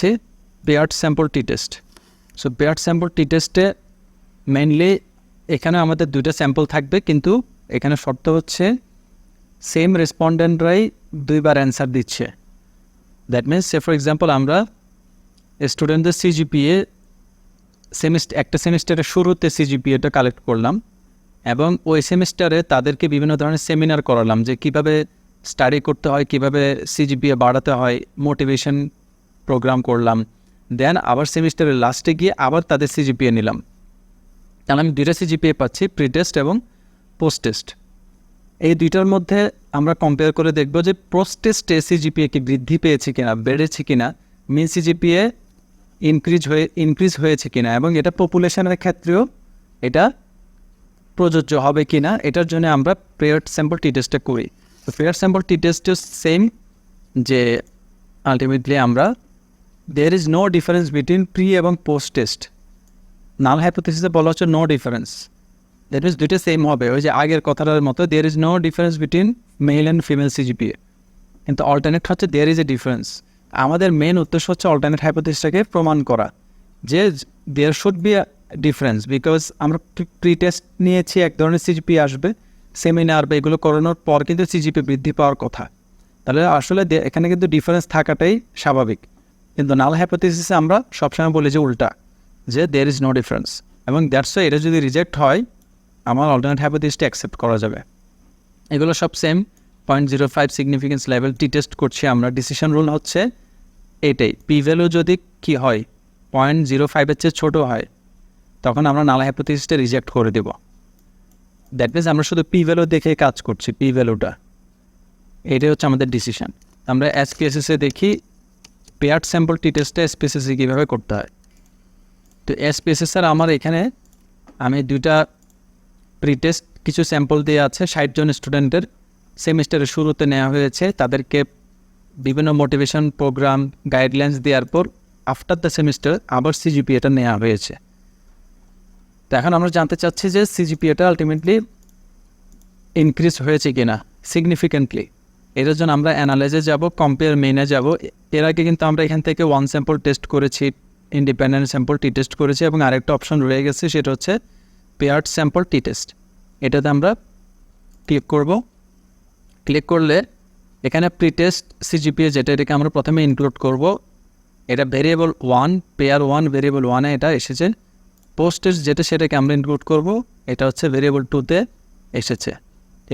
পাচ্ছি paired sample টি test. So paired sample টি টেস্টে mainly এখানে আমাদের দুইটা স্যাম্পল থাকবে, কিন্তু এখানে শর্ত হচ্ছে সেম রেসপন্ডেন্টরাই দুইবার অ্যান্সার দিচ্ছে। That means say for example আমরা স্টুডেন্টদের সিজিপিএ একটা সেমিস্টারের শুরুতে সিজিপিএটা কালেক্ট করলাম এবং ওই সেমিস্টারে তাদেরকে বিভিন্ন ধরনের সেমিনার করালাম যে কিভাবে স্টাডি করতে হয়, কিভাবে সিজিপিএ বাড়াতে হয়, মোটিভেশন প্রোগ্রাম করলাম। দেন আবার সেমিস্টারের লাস্টে গিয়ে আবার তাদের সিজিপিএ নিলাম। তাহলে আমি দুইটা সিজিপিএ পাচ্ছি, প্রি টেস্ট এবং পোস্ট টেস্ট। এই দুইটার মধ্যে আমরা কম্পেয়ার করে দেখব যে পোস্ট টেস্টে সিজিপিএ কি বৃদ্ধি পেয়েছে কিনা, বেড়েছে কিনা, মিন সিজিপিএ ইনক্রিজ হয়েছে কিনা, এবং এটা পপুলেশনের ক্ষেত্রেও এটা প্রযোজ্য হবে কিনা, এটার জন্য আমরা পেয়ার্ড স্যাম্পল টি টেস্টটা করি। তো পেয়ার্ড স্যাম্পল টি টেস্টও সেম, যে আলটিমেটলি আমরা there is no difference between pre এবং পোস্ট টেস্ট। নাল হাইপোথিসিসে বলা হচ্ছে নো ডিফারেন্স, দ্যাট মিনস দুইটা সেম হবে, ওই যে আগের কথাটার মতো there is no difference between male and female CGPA. কিন্তু অল্টারনেট হচ্ছে দেয়ার ইজ এ ডিফারেন্স। আমাদের মেন উদ্দেশ্য হচ্ছে অল্টারনেট হাইপোথিসিসটাকে প্রমাণ করা যে there should be a difference, because আমরা প্রি টেস্ট নিয়েছি এক ধরনের সিজিপিএ আসবে, সেমিনার বা এগুলো করানোর পর কিন্তু সিজিপিএ বৃদ্ধি পাওয়ার কথা। তাহলে আসলে এখানে কিন্তু ডিফারেন্স থাকাটাই স্বাভাবিক। কিন্তু নাল হাইপোথিসিসে আমরা সবসময় বলি যে উল্টা, যে দেয়ার ইজ নো ডিফারেন্স, এবং দ্যাটস ওয়াই এটা যদি রিজেক্ট হয় আমার অল্টারনেট হাইপোথিসিসটা অ্যাকসেপ্ট করা যাবে। এগুলো সব সেম 0.05 সিগনিফিকেন্স লেভেল টি টেস্ট করছি আমরা। ডিসিশন রুল হচ্ছে এটাই, পি ভ্যালু যদি কী হয় 0.05-এর চেয়ে ছোটো হয় তখন আমরা নাল হাইপোথিসিসটা রিজেক্ট করে দেব। দ্যাট মিনস আমরা শুধু পি ভ্যালু দেখে কাজ করছি, পি ভ্যালুটা, এটাই হচ্ছে আমাদের ডিসিশন। আমরা SPSS-এ দেখি পেয়ার্ড স্যাম্পল টি টেস্টটা SPSS-এ কীভাবে করতে হয়। তো SPSS-এর আমার এখানে আমি দুইটা প্রি টেস্ট কিছু স্যাম্পল দিয়ে আছে 60 জন স্টুডেন্টের সেমিস্টারের শুরুতে নেওয়া হয়েছে। তাদেরকে বিভিন্ন মোটিভেশন প্রোগ্রাম গাইডলাইন্স দেওয়ার পর আফটার দ্য সেমিস্টার আবার সিজিপিএটা নেওয়া হয়েছে। তো এখন আমরা জানতে চাচ্ছি যে সিজিপিএটা আলটিমেটলি ইনক্রিজ হয়েছে কিনা সিগনিফিকেন্টলি। এটার জন্য আমরা অ্যানালাইজে যাব, কম্পেয়ার মেইনে যাব। এর আগে কিন্তু আমরা এখান থেকে ওয়ান স্যাম্পল টেস্ট করেছি, ইন্ডিপেন্ডেন্ট স্যাম্পল টি টেস্ট করেছি, এবং আরেকটা অপশন রয়ে গেছে, সেটা হচ্ছে পেয়ার্ড স্যাম্পল টি টেস্ট। এটাতে আমরা ক্লিক করব। ক্লিক করলে এখানে প্রি টেস্ট সিজিপিএ যেটা, এটাকে আমরা প্রথমে ইনক্লুড করব। এটা ভেরিয়েবল 1, পেয়ার 1 ভেরিয়েবল 1-এ এটা এসেছে। পোস্ট টেস্ট যেটা, সেটাকে আমরা ইনক্লুড করব, এটা হচ্ছে ভেরিয়েবল 2-তে এসেছে।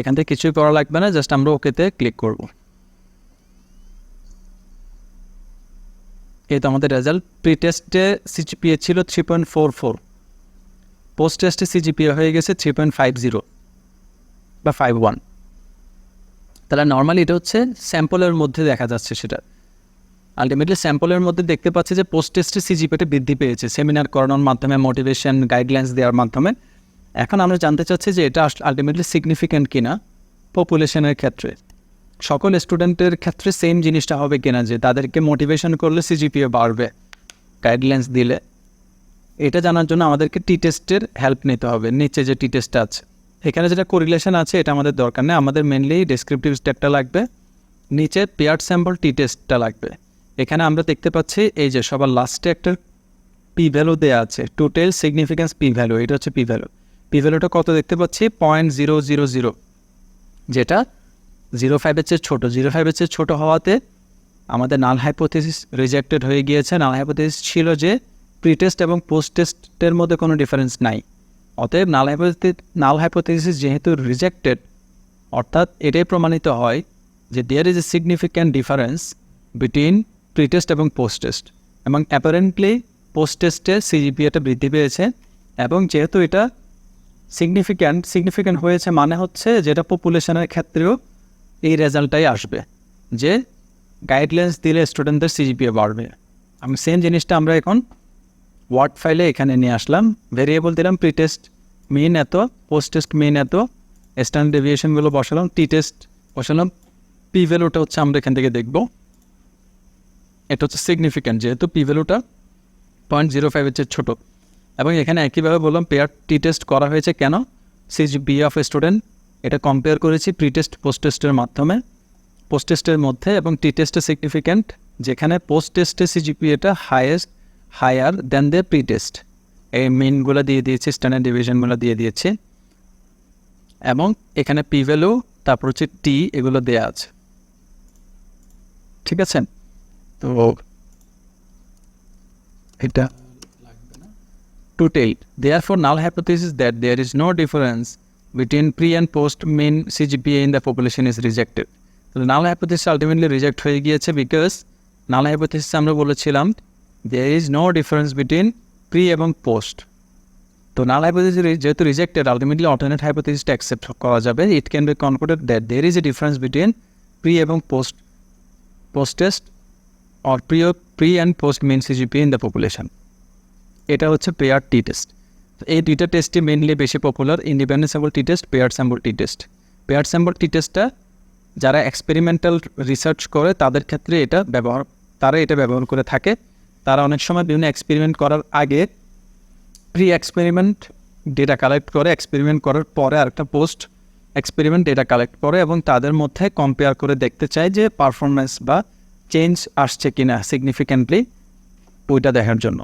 এখান থেকে কিছুই করা লাগবে না, জাস্ট আমরা ওকেতে ক্লিক করব। এই তো আমাদের রেজাল্ট। প্রি টেস্টে সিজিপিএ ছিল 3.44, পোস্ট টেস্টে সিজিপিএ হয়ে গেছে 3.50 বা 51। তাহলে নর্মালি এটা হচ্ছে স্যাম্পলের মধ্যে দেখা যাচ্ছে, সেটা আলটিমেটলি স্যাম্পলের মধ্যে দেখতে পাচ্ছি যে পোস্ট টেস্টে সিজিপিএটা বৃদ্ধি পেয়েছে সেমিনার করানোর মাধ্যমে, মোটিভেশন গাইডলাইন্স দেওয়ার মাধ্যমে। এখন আমরা জানতে চাচ্ছি যে এটা আলটিমেটলি সিগনিফিক্যান্ট কিনা পপুলেশনের ক্ষেত্রে, সকল স্টুডেন্টের ক্ষেত্রে সেম জিনিসটা হবে কিনা, যে তাদেরকে মোটিভেশন করলে সিজিপিএ বাড়বে গাইডলাইন্স দিলে। এটা জানার জন্য আমাদেরকে টি টেস্টের হেল্প নিতে হবে। নিচে যে টি টেস্টটা আছে এখানে যেটা কোরিলেশন আছে এটা আমাদের দরকার নেই, আমাদের মেনলি ডেসক্রিপটিভ স্টেপটা লাগবে, নিচে পেয়ার্ড স্যাম্পল টি টেস্টটা লাগবে। এখানে আমরা দেখতে পাচ্ছি এই যে সবার লাস্টে একটা পি ভ্যালু দেওয়া আছে, টোটাল সিগনিফিক্যান্স পি ভ্যালু, এটা হচ্ছে পি ভ্যালু। পি ভ্যালুটা কত দেখতে পাচ্ছি 0.000, যেটা 0.5-এর চেয়ে ছোটো। 0.5-এর চেয়ে ছোটো হওয়াতে আমাদের নাল হাইপোথিসিস রিজেক্টেড হয়ে গিয়েছে। নাল হাইপোথিসিস ছিল যে প্রি টেস্ট এবং পোস্ট টেস্টের মধ্যে কোনো ডিফারেন্স নাই। অতএব নাল হাইপোথিসিস যেহেতু রিজেক্টেড, অর্থাৎ এটাই প্রমাণিত হয় যে there is a significant difference between pre test এবং পোস্ট টেস্ট, এবং অ্যাপারেন্টলি পোস্ট টেস্টে সিজিপিএটা বৃদ্ধি পেয়েছে। এবং যেহেতু এটা সিগনিফিক্যান্ট হয়েছে মানে হচ্ছে যেটা পপুলেশনের ক্ষেত্রেও এই রেজাল্টটাই আসবে, যে গাইডলাইন্স দিলে স্টুডেন্টদের সিজিপিএ বাড়বে। আমি সেম জিনিসটা আমরা এখন ওয়ার্ড ফাইলে এখানে নিয়ে আসলাম। ভেরিয়েবল দিলাম প্রি টেস্ট মেইন এত, পোস্ট টেস্ট মেইন এত, স্ট্যান্ডার্ড ডেভিয়েশনগুলো বসালাম, টি টেস্ট বসালাম, পি ভ্যালুটা হচ্ছে আমরা এখান থেকে দেখব। এটা হচ্ছে সিগনিফিক্যান্ট, যেহেতু পি ভ্যালুটা 0.05-এর চেয়ে ছোটো। এবং এখানে একইভাবে বললাম পেয়ার টি টেস্ট করা হয়েছে কেন, সিজিপিএ অফ স্টুডেন্ট, এটা কম্পেয়ার করেছি প্রি টেস্ট পোস্ট টেস্টের মাধ্যমে, পোস্ট টেস্টের মধ্যে, এবং টি টেস্টের সিগনিফিক্যান্ট যেখানে পোস্ট টেস্টে সিজিপিএটা higher than the pre test. এই মেইনগুলো দিয়ে দিয়েছে, স্ট্যান্ডার্ড ডিভিশনগুলো দিয়ে দিয়েছে, এবং এখানে পি ভ্যালু তারপর হচ্ছে টি এগুলো দেওয়া আছে। ঠিক আছে, তো এটা to tell. Therefore, null hypothesis that there is no difference between pre and post mean CGPA in the population is rejected. So, null hypothesis ultimately reject হয়ে গিয়েছে because null hypothesis আমরা বলেছিলাম there is no difference between pre এবং post. তো null hypothesis যেহেতু rejected, ultimately alternate hypothesis accept করা যাবে. It can be concluded that there is a difference between pre এবং post test or pre and post mean CGPA in the population. এটা হচ্ছে pair টি test. এই দুইটা টেস্টই mainly বেশি popular, independent sample টি test, pair sample টি test. Pair sample টি টেস্টটা যারা experimental research করে তাদের ক্ষেত্রে এটা ব্যবহার করে থাকে। তারা অনেক সময় বিভিন্ন এক্সপেরিমেন্ট করার আগে প্রি এক্সপেরিমেন্ট ডেটা কালেক্ট করে, এক্সপেরিমেন্ট করার পরে আরেকটা পোস্ট এক্সপেরিমেন্ট ডেটা কালেক্ট করে এবং তাদের মধ্যে কম্পেয়ার করে দেখতে চায় যে পারফরমেন্স বা চেঞ্জ আসছে কিনা সিগনিফিক্যান্টলি, ওইটা দেখার জন্য।